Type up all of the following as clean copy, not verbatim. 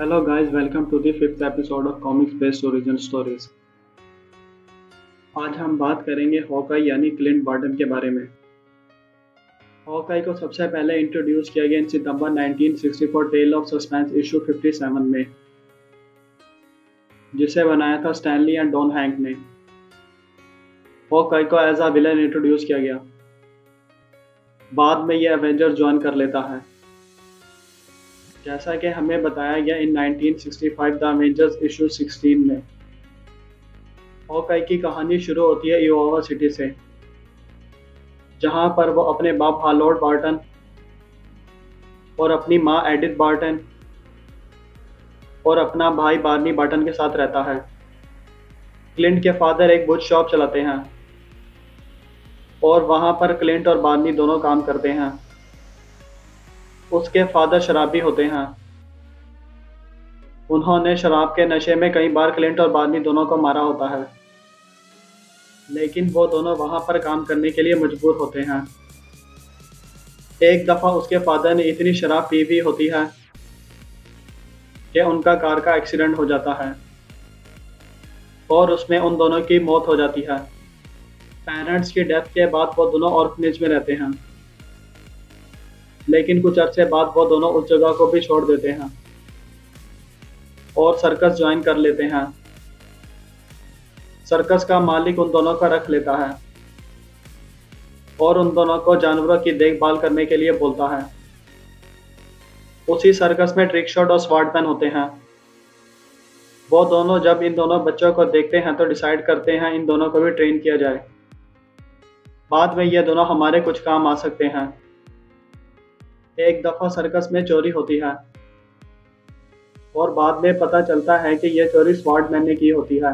Hello guys, welcome to the fifth episode of Comics Based Origin Stories। आज हम बात करेंगे हॉकाई यानी क्लिंट बार्टन के बारे में। हॉकाई को सबसे पहले इंट्रोड्यूस किया गया इन सितंबर 1964 टेल ऑफ सस्पेंस इशू 57 में, जिसे बनाया था स्टैनली एंड डॉन हैंक ने। हॉकाई को एज अ विलन इंट्रोड्यूस किया गया। बाद में ये एवेंजर्स ज्वाइन कर लेता है। जैसा कि हमें बताया गया इन 1965 द अवेंजर्स इशू 16 में, हॉकाई की कहानी शुरू होती है इओवा सिटी से, जहां पर वो अपने बाप हार्लोड बार्टन और अपनी मां एडिथ बार्टन और अपना भाई बार्नी बार्टन के साथ रहता है। क्लिंट के फादर एक बुक शॉप चलाते हैं और वहां पर क्लिंट और बार्नी दोनों काम करते हैं। उसके फादर शराबी होते हैं। उन्होंने शराब के नशे में कई बार क्लिंट और बार्नी दोनों को मारा होता है, लेकिन वो दोनों वहां पर काम करने के लिए मजबूर होते हैं। एक दफा उसके फादर ने इतनी शराब पी हुई होती है कि उनका कार का एक्सीडेंट हो जाता है और उसमें उन दोनों की मौत हो जाती है। पेरेंट्स की डेथ के बाद वो दोनों ऑर्फनेज में रहते हैं, लेकिन कुछ अरसे बाद वो दोनों उस जगह को भी छोड़ देते हैं और सर्कस ज्वाइन कर लेते हैं। सर्कस का मालिक उन दोनों को रख लेता है और उन दोनों को जानवरों की देखभाल करने के लिए बोलता है। उसी सर्कस में ट्रिकशॉट और स्वॉर्डमैन होते हैं। वो दोनों जब इन दोनों बच्चों को देखते हैं तो डिसाइड करते हैं इन दोनों को भी ट्रेन किया जाए। बाद में ये दोनों हमारे कुछ काम आ सकते हैं। एक दफा सर्कस में चोरी होती है और बाद में पता चलता है कि यह चोरी स्वॉर्डमैन ने की होती है।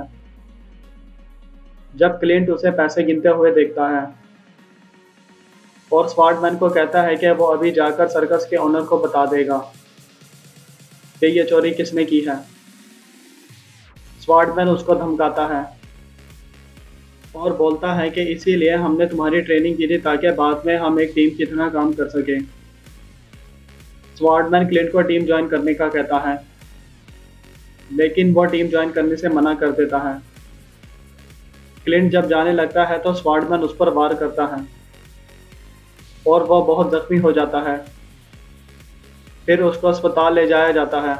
जब क्लिंट उसे पैसे गिनते हुए देखता है और स्वॉर्डमैन को कहता है कि वो अभी जाकर सर्कस के ओनर को बता देगा कि यह चोरी किसने की है। स्वॉर्डमैन उसको धमकाता है और बोलता है कि इसीलिए हमने तुम्हारी ट्रेनिंग की थी ताकि बाद में हम एक टीम की तरह काम कर सकें। स्वॉर्डमैन क्लिंट को टीम ज्वाइन करने का कहता है, लेकिन वो टीम ज्वाइन करने से मना कर देता है। क्लिंट जब जाने लगता है तो स्वॉर्डमैन उस पर वार करता है और वो बहुत जख्मी हो जाता है। फिर उसको अस्पताल ले जाया जाता है।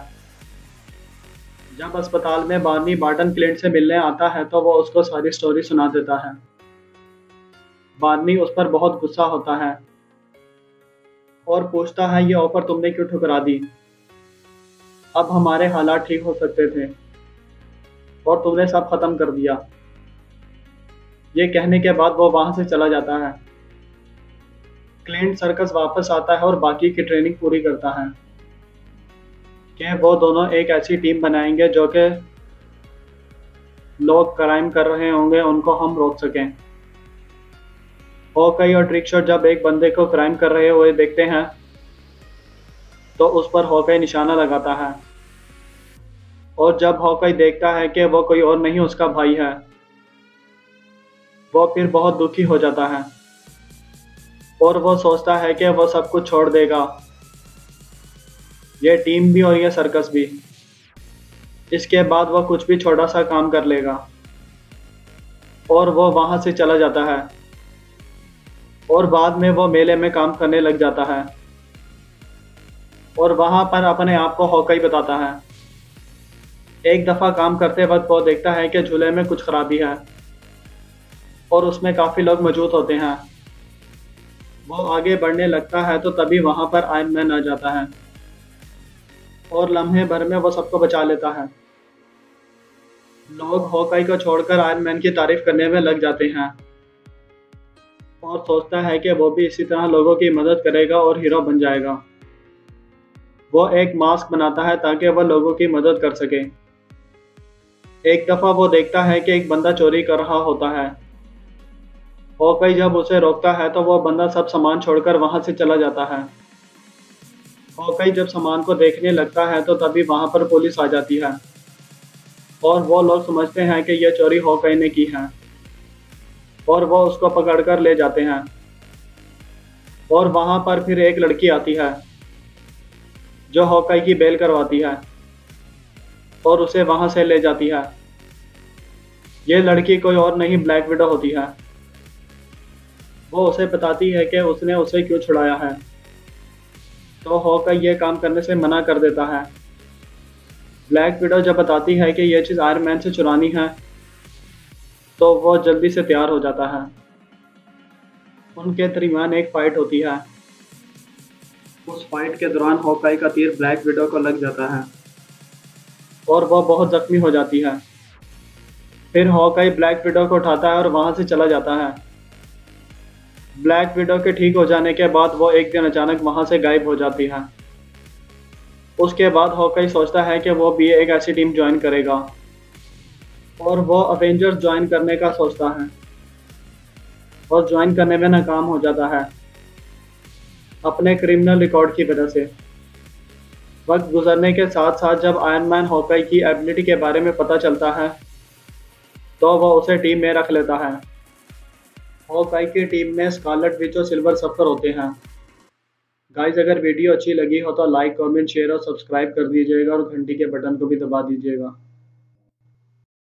जब अस्पताल में बार्नी बार्टन क्लिंट से मिलने आता है तो वो उसको सारी स्टोरी सुना देता है। बार्नी उस पर बहुत गुस्सा होता है और पूछता है ये ऑफर तुमने क्यों ठुकरा दी? अब हमारे हालात ठीक हो सकते थे और तुमने सब खत्म कर दिया। ये कहने के बाद वो वहां से चला जाता है। क्लिंट सर्कस वापस आता है और बाकी की ट्रेनिंग पूरी करता है कि वो दोनों एक ऐसी टीम बनाएंगे जो कि लोग क्राइम कर रहे होंगे उनको हम रोक सकें। हॉकाई और ट्रिकशॉट जब एक बंदे को क्राइम कर रहे हुए देखते हैं तो उस पर हॉकाई निशाना लगाता है, और जब हॉकाई देखता है कि वो कोई और नहीं उसका भाई है, वो फिर बहुत दुखी हो जाता है और वो सोचता है कि वो सब कुछ छोड़ देगा, ये टीम भी और ये सर्कस भी। इसके बाद वो कुछ भी छोटा सा काम कर लेगा और वो वहां से चला जाता है और बाद में वो मेले में काम करने लग जाता है और वहां पर अपने आप को हॉकाई बताता है। एक दफा काम करते वक्त वो देखता है कि झूले में कुछ खराबी है और उसमें काफी लोग मौजूद होते हैं। वो आगे बढ़ने लगता है तो तभी वहां पर आयरन मैन आ जाता है और लम्हे भर में वो सबको बचा लेता है। लोग हॉकाई को छोड़कर आयरन मैन की तारीफ करने में लग जाते हैं और सोचता है कि वो भी इसी तरह लोगों की मदद करेगा और हीरो बन जाएगा। वो एक मास्क बनाता है ताकि वह लोगों की मदद कर सके। एक दफा वो देखता है कि एक बंदा चोरी कर रहा होता है। हॉकाई जब उसे रोकता है तो वो बंदा सब सामान छोड़कर वहां से चला जाता है। हॉकाई जब सामान को देखने लगता है तो तभी वहां पर पुलिस आ जाती है और वो लोग समझते हैं कि यह चोरी हॉकाई ने की है और वो उसको पकड़कर ले जाते हैं। और वहां पर फिर एक लड़की आती है जो हॉकाई की बेल करवाती है और उसे वहां से ले जाती है। ये लड़की कोई और नहीं ब्लैक विडो होती है। वो उसे बताती है कि उसने उसे क्यों छुड़ाया है, तो हॉकाई ये काम करने से मना कर देता है। ब्लैक विडो जब बताती है कि यह चीज़ आयरन मैन से चुरानी है, तो वो जल्दी से तैयार हो जाता है। उनके दरमियान एक फाइट होती है। उस फाइट के दौरान हॉकाई का तीर ब्लैक विडो को लग जाता है और वह बहुत जख्मी हो जाती है। फिर हॉकाई ब्लैक विडो को उठाता है और वहां से चला जाता है। ब्लैक विडो के ठीक हो जाने के बाद वो एक दिन अचानक वहां से गायब हो जाती है। उसके बाद हॉकाई सोचता है कि वो भी एक ऐसी टीम ज्वाइन करेगा और वो अवेंजर्स ज्वाइन करने का सोचता है और ज्वाइन करने में नाकाम हो जाता है अपने क्रिमिनल रिकॉर्ड की वजह से। वक्त गुजरने के साथ साथ जब आयरन मैन हॉकाई की एबिलिटी के बारे में पता चलता है, तो वह उसे टीम में रख लेता है। हॉकाई की टीम में स्कारलेट विच और सिल्वर सर्फर होते हैं। गाइस, अगर वीडियो अच्छी लगी हो तो लाइक, कमेंट, शेयर और सब्सक्राइब कर दीजिएगा और घंटी के बटन को भी दबा दीजिएगा।